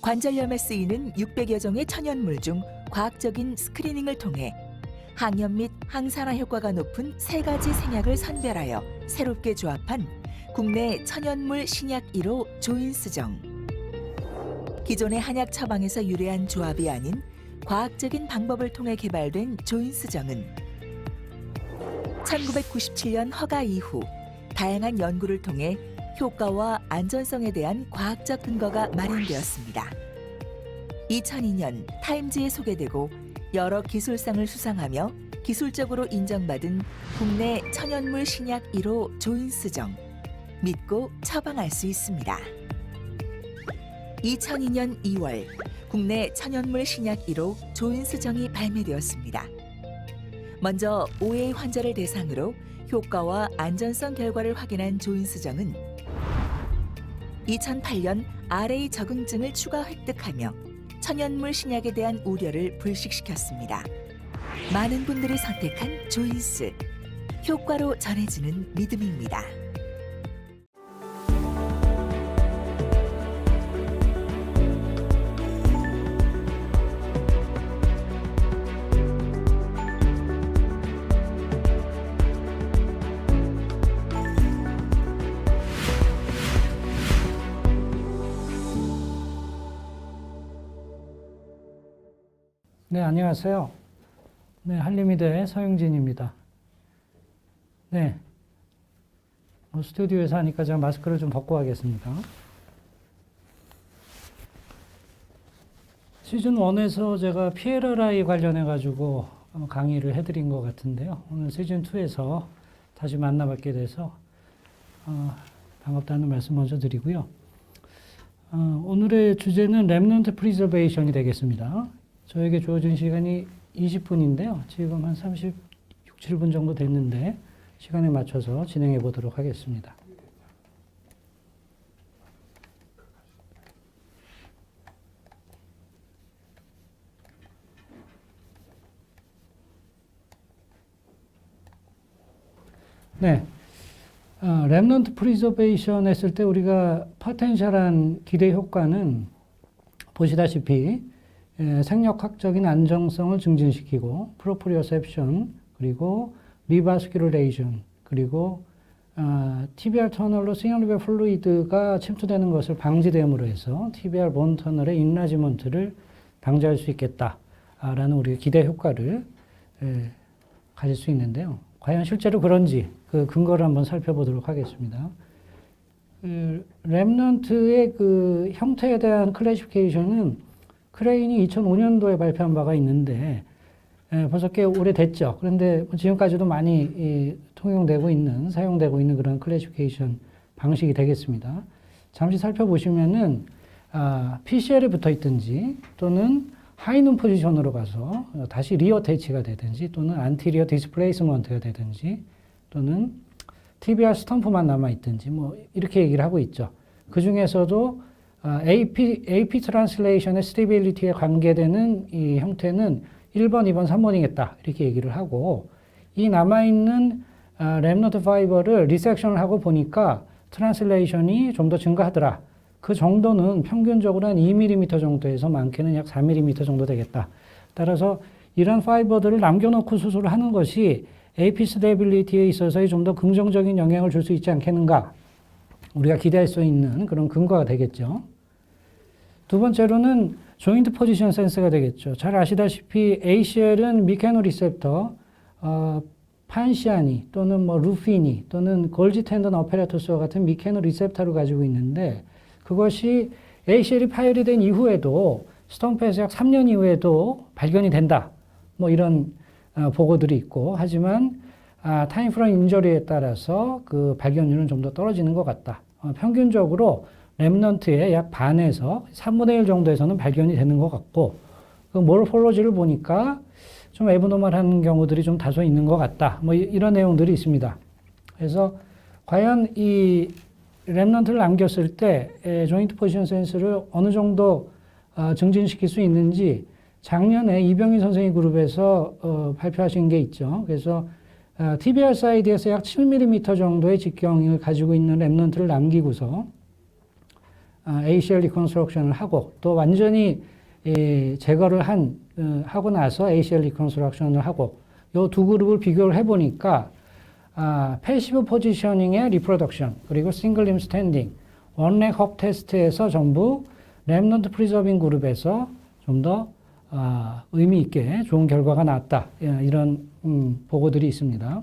관절염에 쓰이는 600여 종의 천연물 중 과학적인 스크리닝을 통해 항염 및 항산화 효과가 높은 세 가지 생약을 선별하여 새롭게 조합한 국내 천연물 신약 1호 조인스정. 기존의 한약 처방에서 유래한 조합이 아닌 과학적인 방법을 통해 개발된 조인스정은 1997년 허가 이후 다양한 연구를 통해 효과와 안전성에 대한 과학적 근거가 마련되었습니다. 2002년 타임즈에 소개되고 여러 기술상을 수상하며 기술적으로 인정받은 국내 천연물 신약 1호 조인스정. 믿고 처방할 수 있습니다. 2002년 2월 국내 천연물 신약 1호 조인스정이 발매되었습니다. 먼저 5회 환자를 대상으로 효과와 안전성 결과를 확인한 조인스정은 2008년 RA 적응증을 추가 획득하며 천연물 신약에 대한 우려를 불식시켰습니다. 많은 분들이 선택한 조인스, 효과로 전해지는 믿음입니다. 네, 안녕하세요. 네, 한림의대 서영진입니다. 네, 스튜디오에서 하니까 제가 마스크를 좀 벗고 하겠습니다. 시즌 1에서 제가 PLRI 관련해가지고 강의를 해드린 것 같은데요. 오늘 시즌 2에서 다시 만나뵙게 돼서 반갑다는 말씀 먼저 드리고요. 오늘의 주제는 렘넌트 프리저베이션이 되겠습니다. 저에게 주어진 시간이 20분인데요. 지금 한 36, 7분 정도 됐는데 시간에 맞춰서 진행해 보도록 하겠습니다. 네. 렘넌트 프리저베이션 했을 때 우리가 포텐셜한 기대 효과는 보시다시피 생력학적인 안정성을 증진시키고 프로프리오셉션 그리고 리바스큘레이션 그리고 TBR 터널로 시놉리버 플루이드가 침투되는 것을 방지됨으로 해서 TBR 본 터널의 인라지먼트를 방지할 수 있겠다라는 우리의 기대 효과를 가질 수 있는데요. 과연 실제로 그런지 그 근거를 한번 살펴보도록 하겠습니다. 렘넌트의 그 형태에 대한 클래시피케이션은 크레인이 2005년도에 발표한 바가 있는데 벌써 꽤 오래됐죠. 그런데 지금까지도 많이 통용되고 있는, 사용되고 있는 그런 클래시피케이션 방식이 되겠습니다. 잠시 살펴보시면은 PCL에 붙어 있든지 또는 하이눈 포지션으로 가서 다시 리어 태치가 되든지 또는 안티리어 디스플레이스먼트가 되든지 또는 TBR 스탬프만 남아 있든지 뭐 이렇게 얘기를 하고 있죠. 그 중에서도 AP 트랜슬레이션의 스테빌리티에 관계되는 이 형태는 1번, 2번, 3번이겠다. 이렇게 얘기를 하고 이 남아있는 렘넌트 파이버를 리섹션을 하고 보니까 트랜슬레이션이 좀 더 증가하더라. 그 정도는 평균적으로 한 2mm 정도에서 많게는 약 4mm 정도 되겠다. 따라서 이런 파이버들을 남겨놓고 수술을 하는 것이 AP 스테빌리티에 있어서 좀 더 긍정적인 영향을 줄 수 있지 않겠는가. 우리가 기대할 수 있는 그런 근거가 되겠죠. 두 번째로는 조인트 포지션 센서가 되겠죠. 잘 아시다시피 ACL은 미케노 리셉터, 판시아니 또는 뭐 루피니 또는 골지 텐던 어페라토스와 같은 미케노 리셉터를 가지고 있는데 그것이 ACL이 파열이 된 이후에도 스톰프에서 약 3년 이후에도 발견이 된다. 뭐 이런 보고들이 있고 하지만 타임 프롬 인저리에 따라서 그 발견율은 좀 더 떨어지는 것 같다. 평균적으로 렘넌트의 약 반에서 3분의 1 정도에서는 발견이 되는 것 같고 그 모르폴로지를 보니까 좀 에브노멀한 경우들이 좀 다소 있는 것 같다. 뭐 이런 내용들이 있습니다. 그래서 과연 이 렘넌트를 남겼을 때 조인트 포지션 센스를 어느 정도 증진시킬 수 있는지 작년에 이병희 선생님 그룹에서 발표하신 게 있죠. 그래서 TBR 사이드에서 약 7mm 정도의 직경을 가지고 있는 렘넌트를 남기고서 ACL 리컨스트럭션을 하고 또 완전히 제거를 하고 나서 ACL 리컨스트럭션을 하고 이 두 그룹을 비교를 해보니까 패시브 포지셔닝의 리프로덕션 그리고 싱글 림 스탠딩 원렉 헙 테스트에서 전부 렘넌트 프리저빙 그룹에서 좀 더 의미 있게 좋은 결과가 나왔다. 이런 보고들이 있습니다.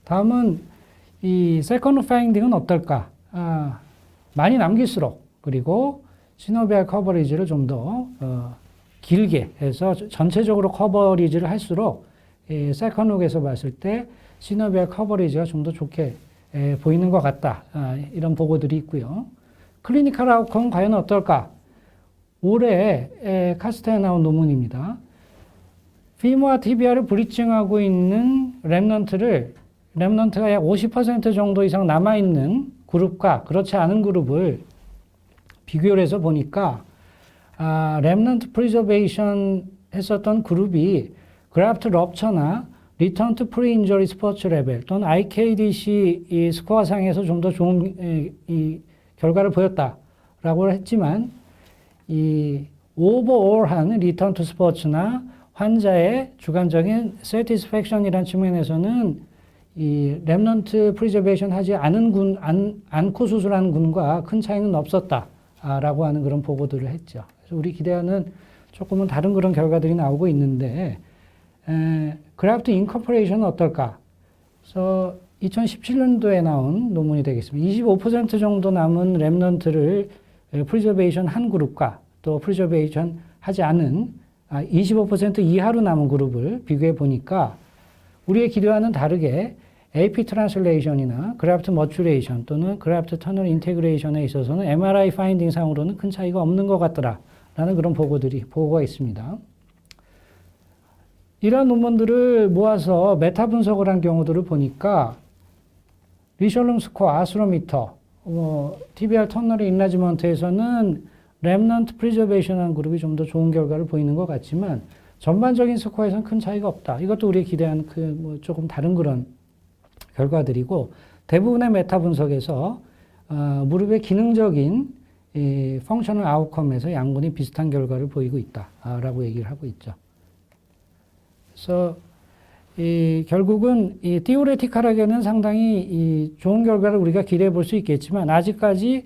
다음은 이 세컨드 파인딩은 어떨까? 많이 남길수록 그리고 시노비얼 커버리지를 좀 더 길게 해서 전체적으로 커버리지를 할수록 세컨룩에서 봤을 때 시노비얼 커버리지가 좀 더 좋게 보이는 것 같다. 이런 보고들이 있고요. 클리니컬 아웃컴은 과연 어떨까? 올해 카스트에 나온 논문입니다. 피모와 티비아를 브리칭하고 있는 렘넌트가 약 50% 정도 이상 남아있는 그룹과 그렇지 않은 그룹을 비교를 해서 보니까 렘넌트 프리저베이션 했었던 그룹이 그래프트 럽처나 리턴 투 프리 인저리 스포츠 레벨 또는 IKDC 이 스코어상에서 좀 더 좋은 이 결과를 보였다라고 했지만 이 오버올한 리턴 투 스포츠나 환자의 주관적인 satisfaction이라는 측면에서는 이 렘넌트 프리저베이션 하지 않고 수술하는 군과 큰 차이는 없었다라고 하는 그런 보고들을 했죠. 그래서 우리 기대하는 조금은 다른 그런 결과들이 나오고 있는데 그래프트 인커퍼레이션은 어떨까? 그래서 2017년도에 나온 논문이 되겠습니다. 25% 정도 남은 렘넌트를 프리저베이션 한 그룹과 또 프리저베이션 하지 않은 25% 이하로 남은 그룹을 비교해 보니까 우리의 기대와는 다르게 AP 트랜슬레이션이나 그래프트 머추레이션 또는 그래프트 터널 인테그레이션에 있어서는 MRI 파인딩 상으로는 큰 차이가 없는 것 같더라라는 그런 보고가 있습니다. 이러한 논문들을 모아서 메타 분석을 한 경우들을 보니까 리셜룸 스코어, 아스로미터, TBR 터널 인라지먼트에서는 렘넌트 프리저베이션한 그룹이 좀 더 좋은 결과를 보이는 것 같지만 전반적인 스코어에서는 큰 차이가 없다. 이것도 우리가 기대한 조금 다른 그런 결과들이고 대부분의 메타 분석에서 무릎의 기능적인 이 펑셔널 아웃컴에서 양군이 비슷한 결과를 보이고 있다라고 얘기를 하고 있죠. 그래서 결국은 이 티오레티컬하게는 상당히 이 좋은 결과를 우리가 기대해 볼 수 있겠지만 아직까지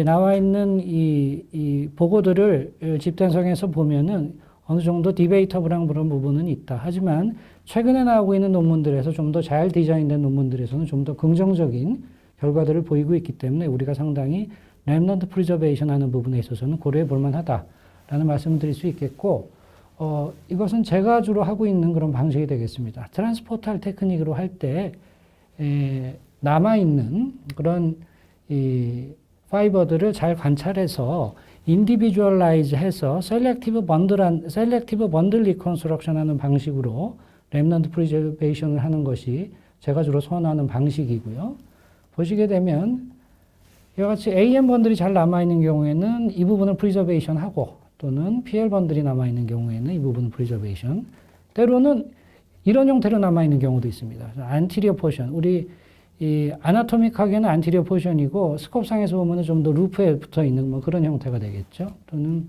나와 있는 이 보고들을 집단성에서 보면은 어느 정도 디베이터블한 그런 부분은 있다. 하지만 최근에 나오고 있는 논문들에서 좀 더 잘 디자인된 논문들에서는 좀 더 긍정적인 결과들을 보이고 있기 때문에 우리가 상당히 렘넌트 프리저베이션 하는 부분에 있어서는 고려해 볼 만하다라는 말씀을 드릴 수 있겠고 이것은 제가 주로 하고 있는 그런 방식이 되겠습니다. 트랜스포탈 테크닉으로 할 때 남아있는 그런 이 파이버들을 잘 관찰해서 인디비주얼라이즈 해서 셀렉티브 번들 리컨스트럭션 하는 방식으로 렘넌트 프리저베이션을 하는 것이 제가 주로 선호하는 방식이고요. 보시게 되면 이와 같이 AM 번들이 잘 남아있는 경우에는 이 부분을 프리저베이션 하고 또는 PL 번들이 남아있는 경우에는 이 부분을 프리저베이션 때로는 이런 형태로 남아있는 경우도 있습니다. 안티리어 포션 우리 이 아나토믹하게는 안티리어 포션이고 스콥상에서 보면 좀 더 루프에 붙어 있는 뭐 그런 형태가 되겠죠. 또는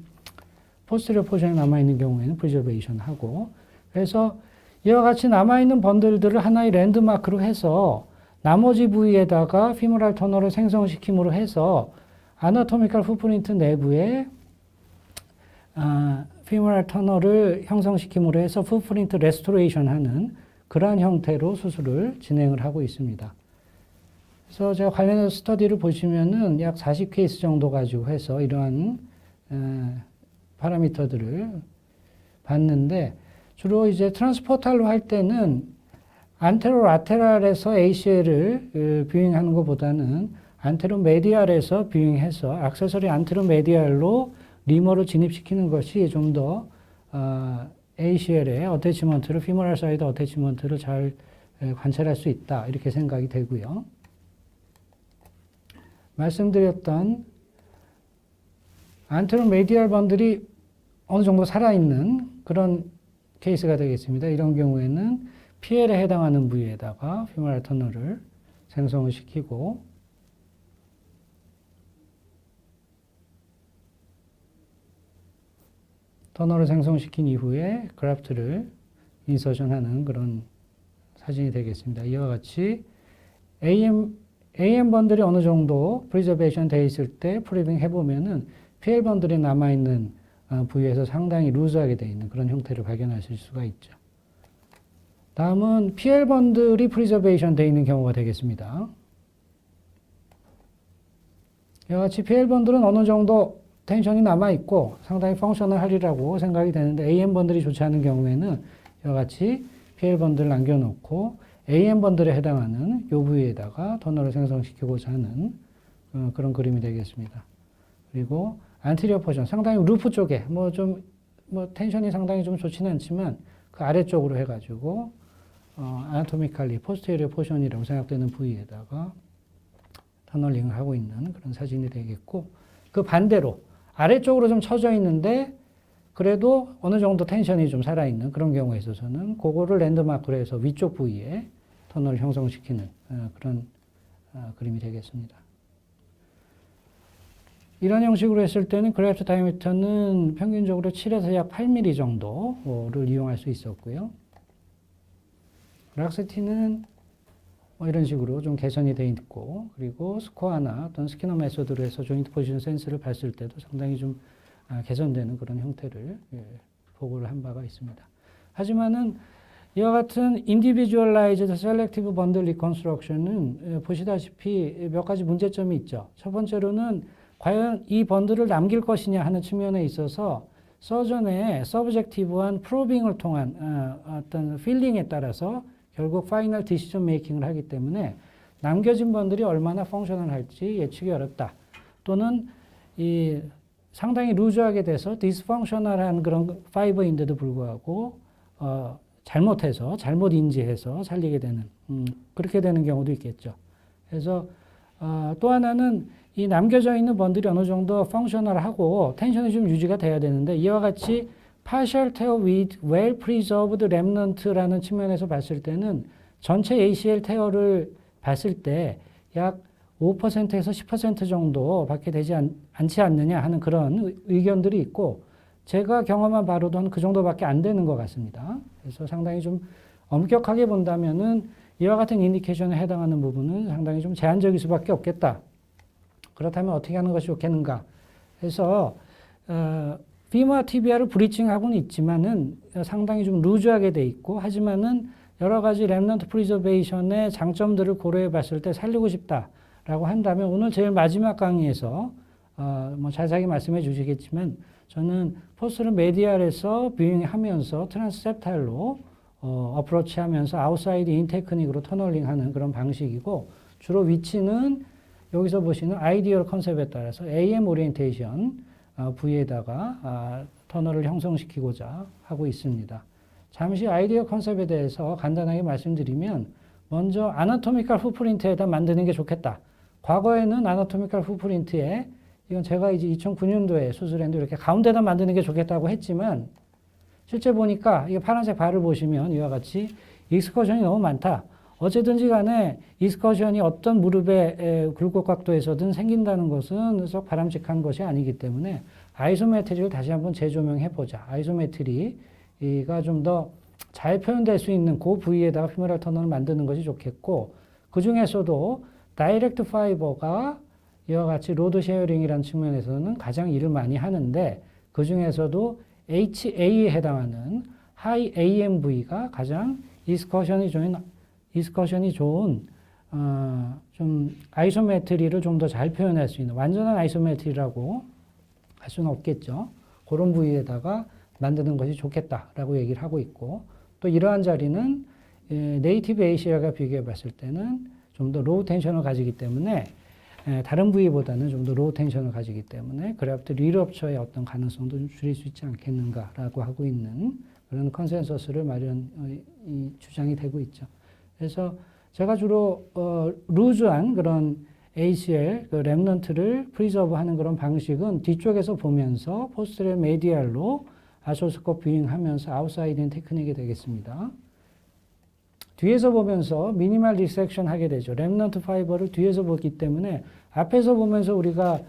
포스테리어 포션이 남아있는 경우에는 프리저베이션 하고 그래서 이와 같이 남아있는 번들들을 하나의 랜드마크로 해서 나머지 부위에다가 피모랄 터널을 생성시킴으로 해서 아나토미컬 풋프린트 내부에 피모랄 터널을 형성시킴으로 해서 풋프린트 레스토레이션 하는 그러한 형태로 수술을 진행을 하고 있습니다. 그래서 제가 관련해서 스터디를 보시면은 약 40케이스 정도 가지고 해서 이러한 파라미터들을 봤는데 주로 이제 트랜스포탈로 할 때는 안테로 라테랄에서 ACL을 뷰잉하는 것보다는 안테로 메디알에서 뷰잉해서 액세서리 안테로 메디알로 리머를 진입시키는 것이 좀 더 ACL의 어태치먼트를 피모랄 사이드 어태치먼트를 잘 관찰할 수 있다 이렇게 생각이 되고요. 말씀드렸던 안테로 메디알 번들이 어느 정도 살아있는 그런 케이스가 되겠습니다. 이런 경우에는 PL에 해당하는 부위에다가 피모랄 터널을 생성을 시키고 터널을 생성시킨 이후에 그래프트를 인서션하는 그런 사진이 되겠습니다. 이와 같이 AM 번들이 어느 정도 프리저베이션 되어 있을 때 프로빙 해보면은 PL 번들이 남아있는 부위에서 상당히 루즈하게 되어 있는 그런 형태를 발견하실 수가 있죠. 다음은 PL 번들이 프리저베이션 되어 있는 경우가 되겠습니다. 이와 같이 PL 번들은 어느 정도 텐션이 남아있고 상당히 펑셔널하리라고 생각이 되는데 AM 번들이 좋지 않은 경우에는 이와 같이 PL 번들을 남겨놓고 AM 번들에 해당하는 이 부위에다가 터널을 생성시키고자 하는 그런 그림이 되겠습니다. 그리고 안티리어 포션, 상당히 루프 쪽에 텐션이 상당히 좀 좋지는 않지만 그 아래쪽으로 해가지고 아나토미칼리 포스테리어 포션이라고 생각되는 부위에다가 터널링을 하고 있는 그런 사진이 되겠고, 그 반대로 아래쪽으로 좀 처져 있는데 그래도 어느 정도 텐션이 좀 살아있는 그런 경우에 있어서는 그거를 랜드마크로 해서 위쪽 부위에 터널을 형성시키는 그런 그림이 되겠습니다. 이런 형식으로 했을 때는 그래프트 다이미터는 평균적으로 7에서 약 8mm 정도를 이용할 수 있었고요. 락스티는 이런 식으로 좀 개선이 되어 있고, 그리고 스코어나 어떤 스캐너 메소드로 해서 조인트 포지션 센스를 봤을 때도 상당히 좀 개선되는 그런 형태를 보고를 한 바가 있습니다. 하지만은 이와 같은 인디비주얼라이즈드 셀렉티브 번들 리컨스트럭션은 보시다시피 몇 가지 문제점이 있죠. 첫 번째로는 과연 이 번들을 남길 것이냐 하는 측면에 있어서 서전의 서브젝티브한 프로빙을 통한 어떤 필링에 따라서 결국 파이널 디시전 메이킹을 하기 때문에 남겨진 번들이 얼마나 펑셔널할지 예측이 어렵다. 또는 이 상당히 루즈하게 돼서 디스펑셔널한 그런 파이버인데도 불구하고 잘못해서 잘못 인지해서 살리게 되는 그렇게 되는 경우도 있겠죠. 그래서 또 하나는 이 남겨져 있는 번들이 어느 정도 펑셔널하고 텐션이 좀 유지가 돼야 되는데 이와 같이 partial tear with well preserved remnant라는 측면에서 봤을 때는 전체 ACL tear를 봤을 때 약 5%에서 10% 정도밖에 되지 않지 않느냐 하는 그런 의견들이 있고, 제가 경험한 바로도 그 정도밖에 안 되는 것 같습니다. 그래서 상당히 좀 엄격하게 본다면은 이와 같은 인디케이션에 해당하는 부분은 상당히 좀 제한적일 수밖에 없겠다. 그렇다면 어떻게 하는 것이 좋겠는가 해서 피모와 티비아를 브리칭하고는 있지만은 상당히 좀 루즈하게 돼 있고, 하지만은 여러 가지 렘넌트 프리저베이션의 장점들을 고려해 봤을 때 살리고 싶다라고 한다면 오늘 제일 마지막 강의에서 자세하게 말씀해 주시겠지만 저는 포스를 메디알에서 뷰잉하면서 트랜스셉탈로 어프로치하면서 아웃사이드 인 테크닉으로 터널링하는 그런 방식이고, 주로 위치는 여기서 보시는 아이디얼 컨셉에 따라서 AM 오리엔테이션 부위에다가 터널을 형성시키고자 하고 있습니다. 잠시 아이디어 컨셉에 대해서 간단하게 말씀드리면, 먼저 아나토미컬 풋프린트에다 만드는 게 좋겠다. 과거에는 아나토미컬 풋프린트에 이건 제가 이제 2009년도에 수술했는데 이렇게 가운데다 만드는 게 좋겠다고 했지만 실제 보니까 이 파란색 바를 보시면 이와 같이 익스커션이 너무 많다. 어쨌든지 간에 익스커션이 어떤 무릎의 굴곡 각도에서든 생긴다는 것은 썩 바람직한 것이 아니기 때문에 아이소메트리를 다시 한번 재조명해보자. 아이소메트리가 좀 더 잘 표현될 수 있는 그 부위에다가 피모랄 터널을 만드는 것이 좋겠고, 그 중에서도 다이렉트 파이버가 이와 같이 로드 쉐어링이라는 측면에서는 가장 일을 많이 하는데, 그 중에서도 HA에 해당하는 하이 AMV가 가장 이스커션이 좋은 좀 아이소메트리를 좀 더 잘 표현할 수 있는 완전한 아이소메트리라고 할 수는 없겠죠. 그런 부위에다가 만드는 것이 좋겠다라고 얘기를 하고 있고, 또 이러한 자리는 네이티브 ACL과 비교해 봤을 때는 좀 더 로우 텐션을 가지기 때문에 다른 부위보다는 좀 더 로우 텐션을 가지기 때문에 그래프트 리럽처의 어떤 가능성도 좀 줄일 수 있지 않겠는가라고 하고 있는 그런 컨센서스를 주장이 되고 있죠. 그래서 제가 주로 루즈한 그런 ACL 그 렘넌트를 프리저브하는 그런 방식은 뒤쪽에서 보면서 포스트레 메디알로 아소스코프 뷰잉하면서 아웃사이드인 테크닉이 되겠습니다. 뒤에서 보면서 미니멀 디섹션 하게 되죠. 렘넌트 파이버를 뒤에서 보기 때문에 앞에서 보면서 우리가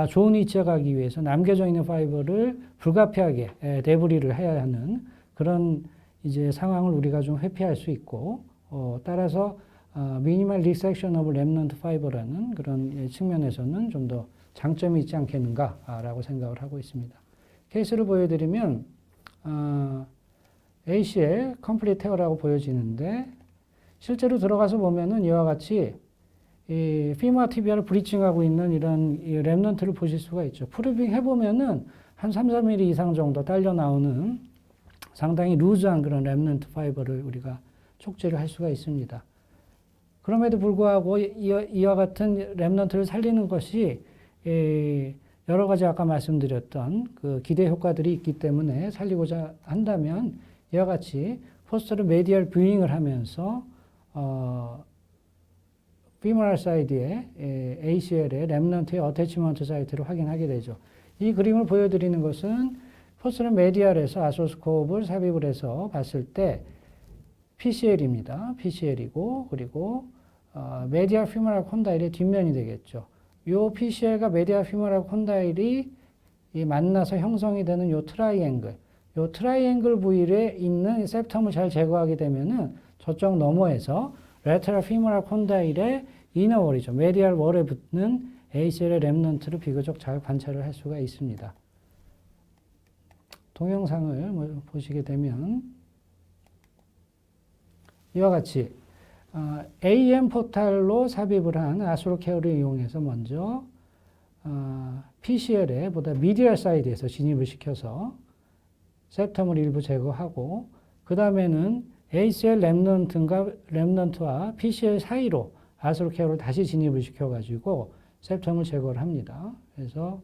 좋은 위치에 가기 위해서 남겨져 있는 파이버를 불가피하게 대분리를 해야 하는 그런 이제 상황을 우리가 좀 회피할 수 있고, 따라서 미니멀 리섹션 오브 렘넌트 파이버라는 그런 측면에서는 좀 더 장점이 있지 않겠는가라고 생각을 하고 있습니다. 케이스를 보여드리면 ACL 컴플리트 테어라고 보여지는데, 실제로 들어가서 보면은 이와 같이 이 피모와 티비아를 브리칭하고 있는 이런 이 렘넌트를 보실 수가 있죠. 프루빙 해보면은 한 3, 4mm 이상 정도 딸려 나오는 상당히 루즈한 그런 렘넌트 파이버를 우리가 촉지를 할 수가 있습니다. 그럼에도 불구하고 이와 같은 렘넌트를 살리는 것이 여러 가지 아까 말씀드렸던 그 기대 효과들이 있기 때문에 살리고자 한다면 이와 같이 포스터를 메디얼 뷰잉을 하면서 피모랄 사이드의 ACL의 렘넌트의 어태치먼트 사이트를 확인하게 되죠. 이 그림을 보여드리는 것은 포스터를 메디얼에서 아소스코프를 삽입을 해서 봤을 때 PCL입니다. PCL이고, 그리고 메디얼 피모랄 콘다일의 뒷면이 되겠죠. 이 PCL과 메디얼 피모랄 콘다일이 만나서 형성이 되는 이 트라이앵글 부위에 있는 septum을 잘 제거하게 되면은 저쪽 너머에서 lateral femoral condyle의 inner wall이죠. 메디얼 월에 붙는 ACL의 렘넌트를 비교적 잘 관찰을 할 수가 있습니다. 동영상을 보시게 되면 이와 같이 AM 포탈로 삽입을 한 아스트로케어를 이용해서 먼저 PCL의 보다 미디얼 사이드에서 진입을 시켜서 septum을 일부 제거하고, 그 다음에는 ACL 렘넌트와 PCL 사이로 아스트로케어를 다시 진입을 시켜가지고 septum을 제거를 합니다. 그래서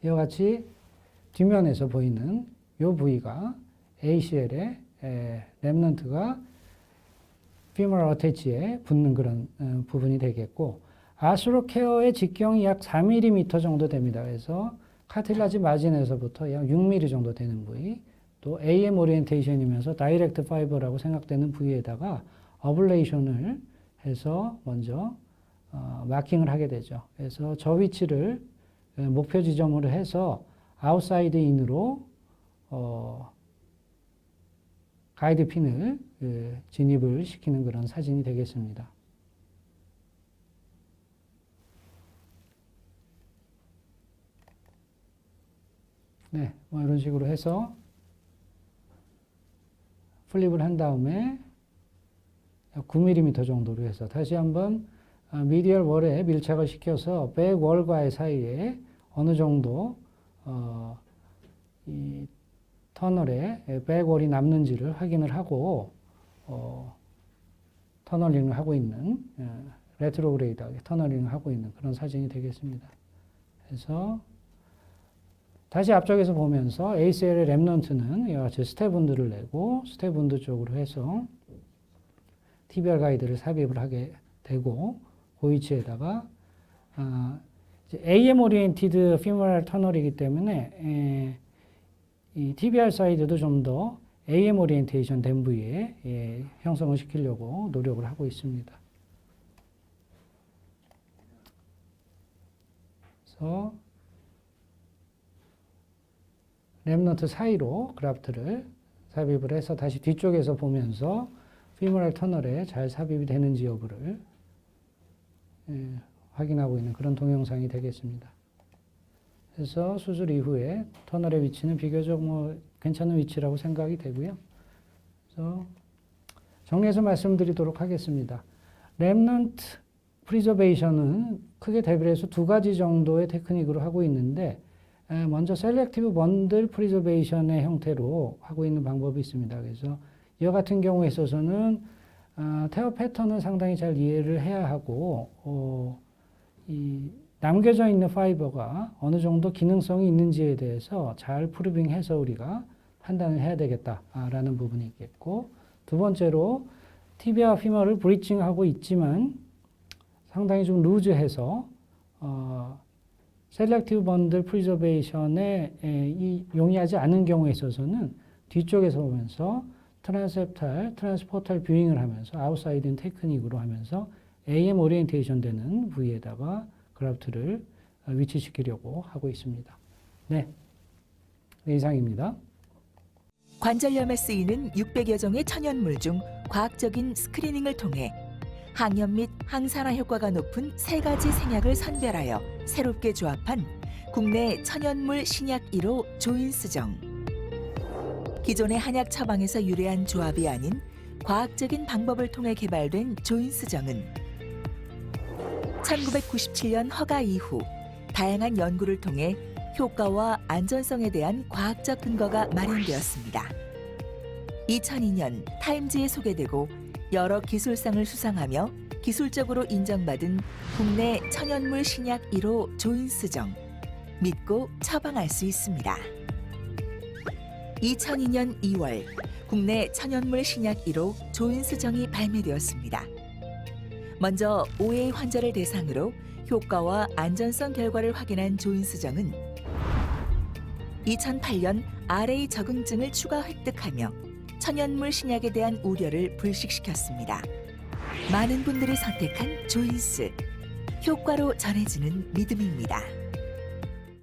이와 같이 뒷면에서 보이는 이 부위가 ACL의 렘넌트가 피모럴 어태치에 붙는 그런 부분이 되겠고, 아스트로케어의 직경이 약 4mm 정도 됩니다. 그래서 카틸라지 마진에서부터 약 6mm 정도 되는 부위, 또 AM 오리엔테이션이면서 다이렉트 파이버라고 생각되는 부위에다가 어블레이션을 해서 먼저 마킹을 하게 되죠. 그래서 저 위치를 목표 지점으로 해서 아웃사이드 인으로 가이드 핀을 진입을 시키는 그런 사진이 되겠습니다. 네, 이런 식으로 해서 플립을 한 다음에 9mm 정도로 해서 다시 한번 미디얼 월에 밀착을 시켜서 백 월과의 사이에 어느 정도 이 터널에 백 월이 남는지를 확인을 하고 터널링을 하고 있는 레트로그레이드하게 터널링을 하고 있는 그런 사진이 되겠습니다. 그래서 다시 앞쪽에서 보면서 ACL의 렘넌트는 이와 같이 스텝운드를 내고 스텝운드 쪽으로 해서 TBR 가이드를 삽입을 하게 되고, 그 위치에다가 AM 오리엔티드 피모랄 터널이기 때문에 이 TBR 사이드도 좀 더 AM 오리엔테이션 된 부위에 형성을 시키려고 노력을 하고 있습니다. 그래서 렘넌트 사이로 그래프트를 삽입을 해서 다시 뒤쪽에서 보면서 피모랄 터널에 잘 삽입이 되는지 여부를 확인하고 있는 그런 동영상이 되겠습니다. 그래서 수술 이후에 터널의 위치는 비교적 괜찮은 위치라고 생각이 되고요. 그래서 정리해서 말씀드리도록 하겠습니다. 렘넌트 프리저베이션은 크게 대비해서 두 가지 정도의 테크닉으로 하고 있는데, 먼저 셀렉티브 번들 프리저베이션의 형태로 하고 있는 방법이 있습니다. 그래서 이와 같은 경우에 있어서는 태어 패턴을 상당히 잘 이해를 해야 하고, 이 남겨져 있는 파이버가 어느 정도 기능성이 있는지에 대해서 잘 프루빙해서 우리가 판단을 해야 되겠다라는 부분이 있겠고, 두 번째로 티비아 피머를 브리칭하고 있지만 상당히 좀 루즈해서 셀렉티브 번들 프리저베이션에 용이하지 않은 경우에 있어서는 뒤쪽에서 보면서 트랜스포탈 뷰잉을 하면서 아웃사이드 테크닉으로 하면서 AM 오리엔테이션 되는 부위에다가 그래프트를 위치시키려고 하고 있습니다. 네, 이상입니다. 관절염에 쓰이는 600여 종의 천연물 중 과학적인 스크리닝을 통해 항염 및 항산화 효과가 높은 3가지 생약을 선별하여 새롭게 조합한 국내 천연물 신약 1호 조인스정. 기존의 한약 처방에서 유래한 조합이 아닌 과학적인 방법을 통해 개발된 조인스정은 1997년 허가 이후 다양한 연구를 통해 효과와 안전성에 대한 과학적 근거가 마련되었습니다. 2002년 타임즈에 소개되고 여러 기술상을 수상하며 기술적으로 인정받은 국내 천연물 신약 1호 조인스정. 믿고 처방할 수 있습니다. 2002년 2월 국내 천연물 신약 1호 조인스정이 발매되었습니다. 먼저 5회 환자를 대상으로 효과와 안전성 결과를 확인한 조인스정은 2008년 RA 적응증을 추가 획득하며 천연물 신약에 대한 우려를 불식시켰습니다. 많은 분들이 선택한 조인스, 효과로 전해지는 믿음입니다.